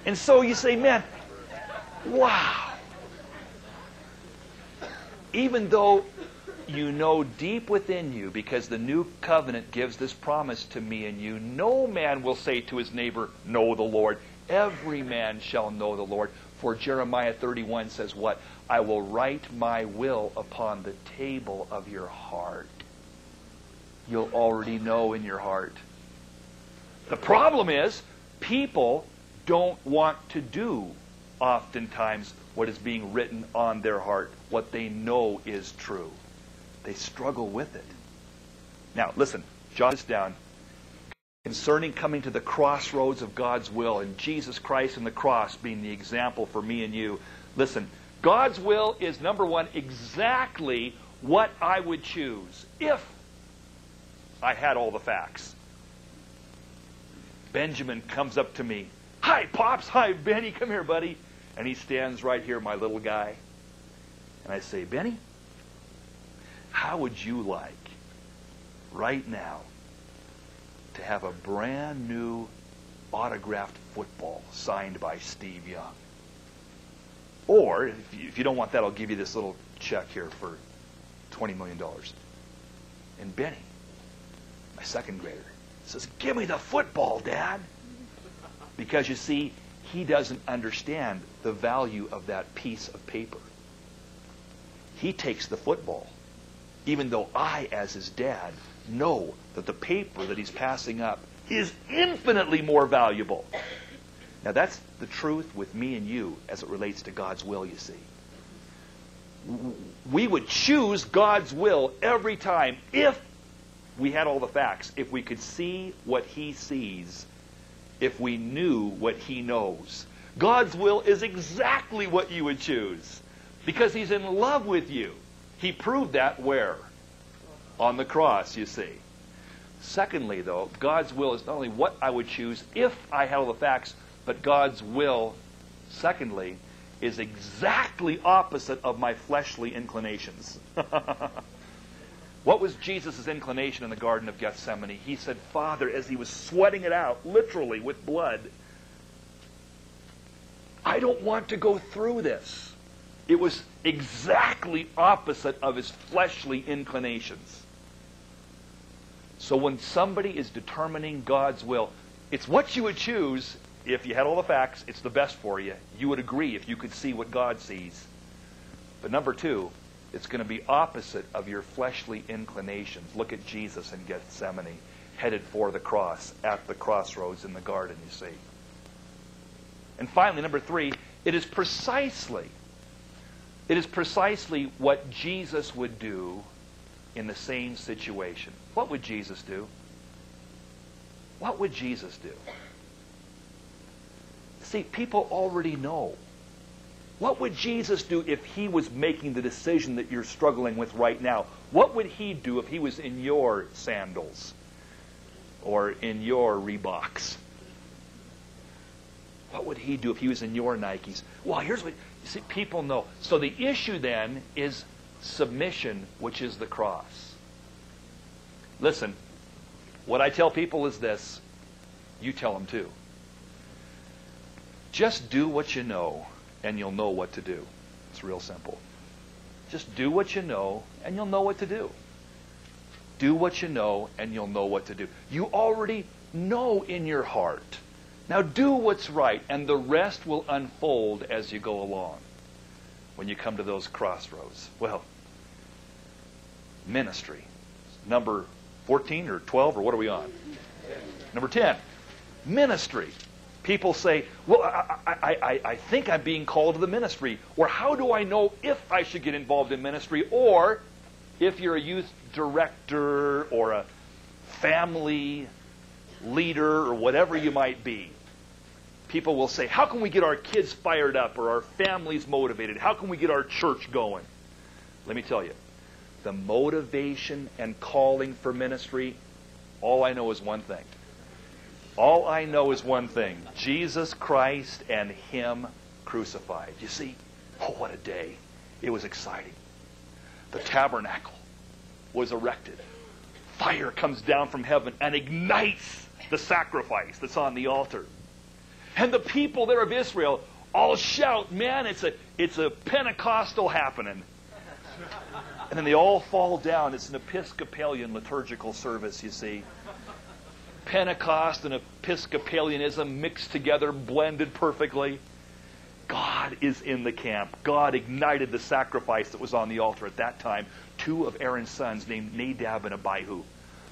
And so you say, man, wow. Even though you know deep within you, because the new covenant gives this promise to me and you, no man will say to his neighbor, know the Lord. Every man shall know the Lord. For Jeremiah 31 says what? I will write my will upon the table of your heart. You'll already know in your heart. The problem is, people don't want to do oftentimes what is being written on their heart, what they know is true. They struggle with it. Now, listen, jot this down. Concerning coming to the crossroads of God's will and Jesus Christ and the cross being the example for me and you. Listen, God's will is, number one, exactly what I would choose if I had all the facts. Benjamin comes up to me. Hi, Pops. Hi, Benny. Come here, buddy. And he stands right here, my little guy. And I say, Benny, how would you like right now to have a brand new autographed football signed by Steve Young? Or, if you don't want that, I'll give you this little check here for $20 million. And Benny, my second grader, says, give me the football, Dad. Because you see, he doesn't understand the value of that piece of paper. He takes the football, even though I, as his dad, know that the paper that he's passing up is infinitely more valuable. Now that's the truth with me and you as it relates to God's will, you see. We would choose God's will every time if we had all the facts, if we could see what he sees, if we knew what he knows. God's will is exactly what you would choose because he's in love with you. He proved that where? On the cross, you see. Secondly, though, God's will is not only what I would choose if I had all the facts, but God's will, secondly, is exactly opposite of my fleshly inclinations. What was Jesus' inclination in the Garden of Gethsemane? He said, Father, as he was sweating it out, literally with blood, I don't want to go through this. It was exactly opposite of his fleshly inclinations. So when somebody is determining God's will, it's what you would choose if you had all the facts. It's the best for you. You would agree if you could see what God sees. But number two, it's going to be opposite of your fleshly inclinations. Look at Jesus in Gethsemane, headed for the cross, at the crossroads in the garden, you see. And finally, number three, it is precisely what Jesus would do in the same situation. What would Jesus do? What would Jesus do? See, people already know. What would Jesus do if he was making the decision that you're struggling with right now? What would he do if he was in your sandals or in your Reeboks? What would he do if he was in your Nikes? Well, here's what, you see, people know. So the issue then is submission, which is the cross. Listen, what I tell people is this. You tell them too. Just do what you know, and you'll know what to do. It's real simple. Just do what you know, and you'll know what to do. Do what you know, and you'll know what to do. You already know in your heart. Now do what's right, and the rest will unfold as you go along when you come to those crossroads. Well, ministry. Number 14 or 12, or what are we on? Number 10. Ministry. People say, well, I think I'm being called to the ministry. Or how do I know if I should get involved in ministry? Or if you're a youth director or a family leader or whatever you might be. People will say, how can we get our kids fired up or our families motivated? How can we get our church going? Let me tell you, the motivation and calling for ministry, all I know is one thing. All I know is one thing. Jesus Christ and Him crucified. You see? Oh, what a day. It was exciting. The tabernacle was erected. Fire comes down from heaven and ignites the sacrifice that's on the altar. And the people there of Israel all shout, man, it's a Pentecostal happening. And then they all fall down. It's an Episcopalian liturgical service, you see. Pentecost and Episcopalianism mixed together, blended perfectly. God is in the camp. God ignited the sacrifice that was on the altar at that time. Two of Aaron's sons named Nadab and Abihu.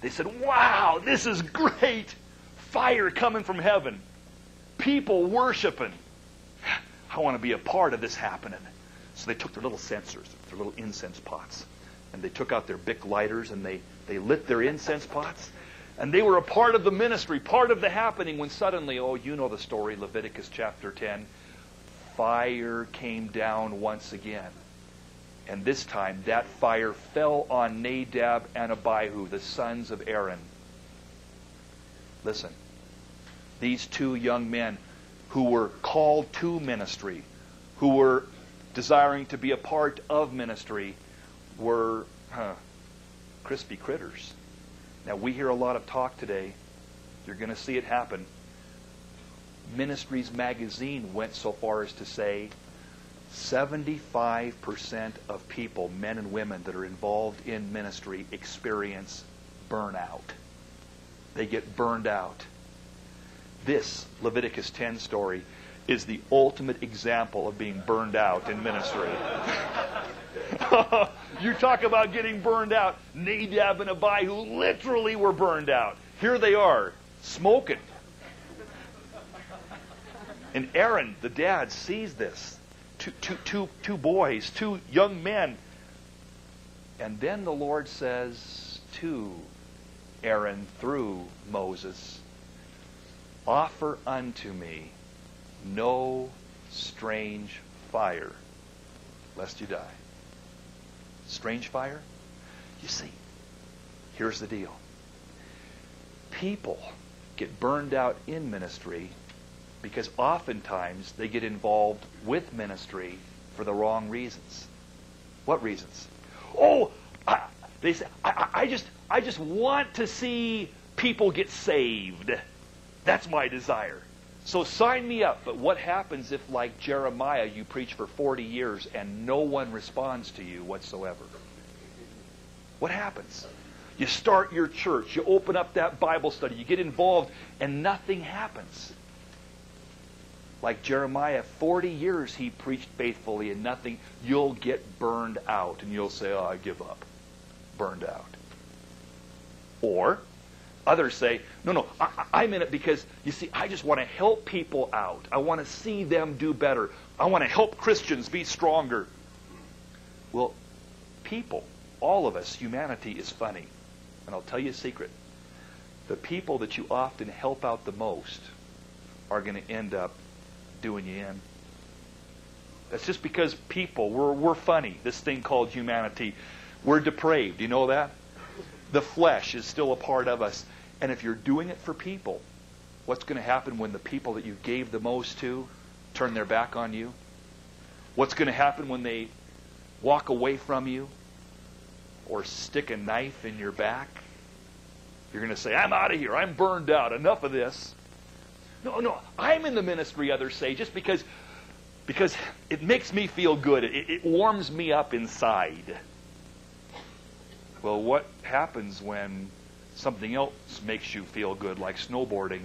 They said, wow, this is great. Fire coming from heaven. People worshiping. I want to be a part of this happening. So they took their little censers, their little incense pots, and they took out their Bic lighters and they lit their incense pots. And they were a part of the ministry, part of the happening, when suddenly, oh, you know the story, Leviticus chapter 10, fire came down once again. And this time that fire fell on Nadab and Abihu, the sons of Aaron. Listen, these two young men who were called to ministry, who were desiring to be a part of ministry, were crispy critters. Now, we hear a lot of talk today. You're going to see it happen. Ministries Magazine went so far as to say 75% of people, men and women, that are involved in ministry experience burnout. They get burned out. This Leviticus 10 story is the ultimate example of being burned out in ministry. You talk about getting burned out. Nadab and Abihu literally were burned out. Here they are, smoking. And Aaron, the dad, sees this. Two boys, two young men. And then the Lord says to Aaron through Moses, offer unto me no strange fire, lest you die. Strange fire? You see, here's the deal. People get burned out in ministry because oftentimes they get involved with ministry for the wrong reasons. What reasons? They say, I just want to see people get saved. That's my desire. So sign me up. But what happens if, like Jeremiah, you preach for 40 years and no one responds to you whatsoever? What happens? You start your church, you open up that Bible study, you get involved, and nothing happens. Like Jeremiah, 40 years he preached faithfully and nothing. You'll get burned out, and you'll say, oh, I give up. Burned out. Or others say, no, I'm in it because, you see, I just want to help people out. I want to see them do better. I want to help Christians be stronger. Well, people, all of us, humanity is funny. And I'll tell you a secret. The people that you often help out the most are going to end up doing you in. That's just because people, we're funny. This thing called humanity. We're depraved. You know that? The flesh is still a part of us. And if you're doing it for people, what's going to happen when the people that you gave the most to turn their back on you? What's going to happen when they walk away from you or stick a knife in your back? You're going to say, I'm out of here. I'm burned out. Enough of this. No, I'm in the ministry, others say, just because it makes me feel good. It warms me up inside. Well, what happens when something else makes you feel good, like snowboarding?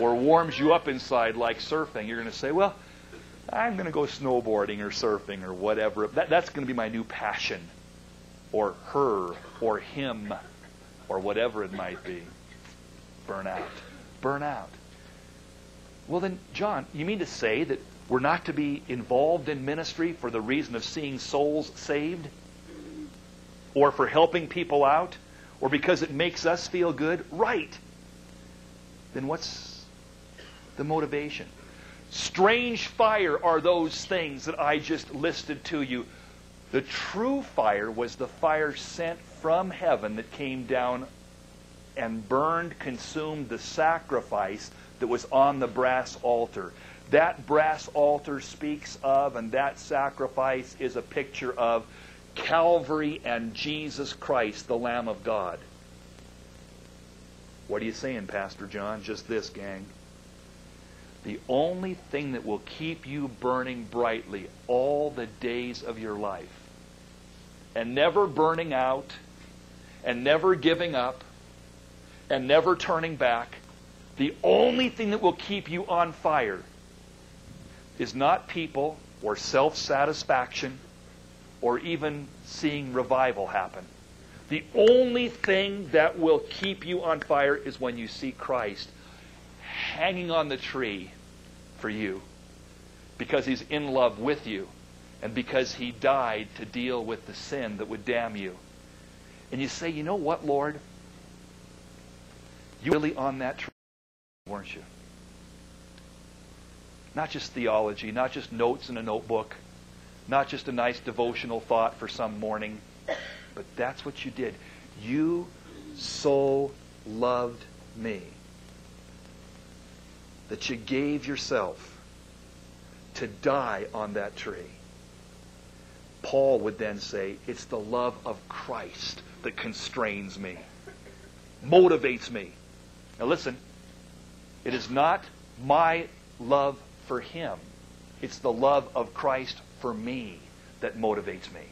Or warms you up inside, like surfing? You're going to say, well, I'm going to go snowboarding or surfing or whatever. That's going to be my new passion. Or her, or him, or whatever it might be. Burn out. Well then, John, you mean to say that we're not to be involved in ministry for the reason of seeing souls saved? Or for helping people out? Or because it makes us feel good? Right. Then what's the motivation? Strange fire are those things that I just listed to you. The true fire was the fire sent from heaven that came down and burned, consumed the sacrifice that was on the brass altar. That brass altar speaks of, and that sacrifice is a picture of Calvary and Jesus Christ, the Lamb of God. What are you saying, Pastor John? Just this, gang. The only thing that will keep you burning brightly all the days of your life, and never burning out, and never giving up, and never turning back, the only thing that will keep you on fire is not people or self-satisfaction or even seeing revival happen. The only thing that will keep you on fire is when you see Christ hanging on the tree for you, because He's in love with you and because He died to deal with the sin that would damn you. And you say, you know what, Lord? You were really on that tree, weren't you? Not just theology, not just notes in a notebook, not just a nice devotional thought for some morning, but that's what you did. You so loved me that you gave yourself to die on that tree. Paul would then say, it's the love of Christ that constrains me, motivates me. Now listen, it is not my love for Him. It's the love of Christ for me that motivates me.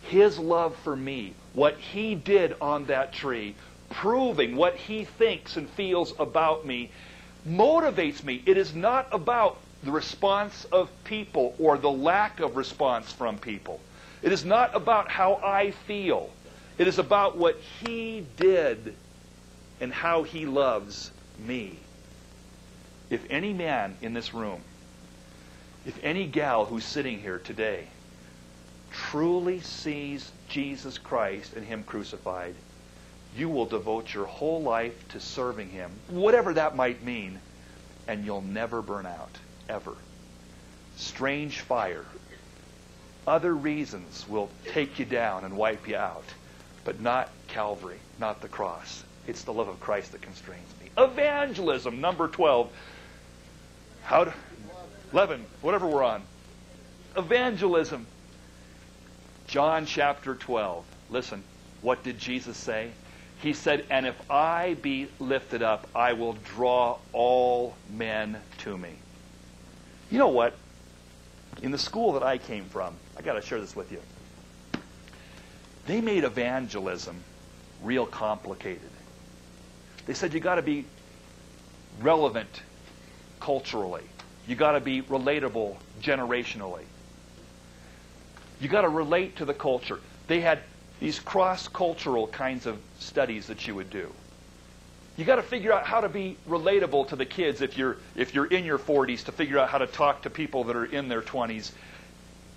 His love for me, what He did on that tree, proving what He thinks and feels about me, motivates me. It is not about the response of people or the lack of response from people. It is not about how I feel. It is about what He did and how He loves me. If any man in this room, if any gal who's sitting here today truly sees Jesus Christ and Him crucified, you will devote your whole life to serving Him, whatever that might mean, and you'll never burn out, ever. Strange fire. Other reasons will take you down and wipe you out, but not Calvary, not the cross. It's the love of Christ that constrains me. Evangelism, number 12. 11, whatever we're on. Evangelism. John chapter 12. Listen, what did Jesus say? He said, and if I be lifted up, I will draw all men to me. You know what? In the school that I came from, I got to share this with you. They made evangelism real complicated. They said you got to be relevant culturally. You got to be relatable generationally. You got to relate to the culture. They had these cross-cultural kinds of studies that you would do. You got to figure out how to be relatable to the kids if you're in your 40s, to figure out how to talk to people that are in their 20s.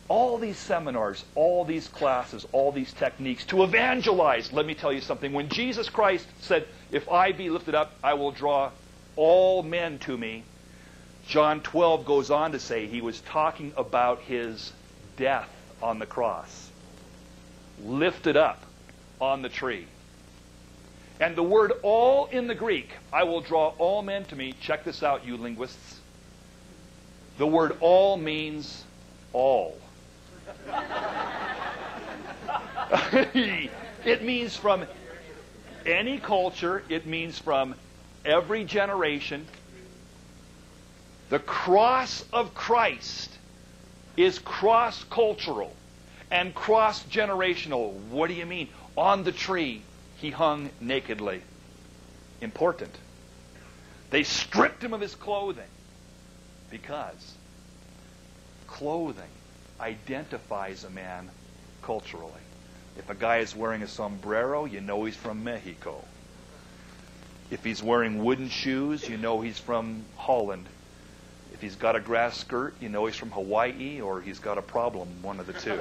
All these seminars, all these classes, all these techniques to evangelize. Let me tell you something. When Jesus Christ said, if I be lifted up, I will draw all men to me, John 12 goes on to say He was talking about His death on the cross. Lifted up on the tree. And the word all in the Greek, I will draw all men to me. Check this out, you linguists. The word all means all. It means from any culture. It means from every generation. The cross of Christ is cross-cultural and cross-generational. What do you mean? On the tree, He hung nakedly. Important. They stripped Him of His clothing because clothing identifies a man culturally. If a guy is wearing a sombrero, you know he's from Mexico. If he's wearing wooden shoes, you know he's from Holland. If he's got a grass skirt, you know he's from Hawaii, or he's got a problem, one of the two.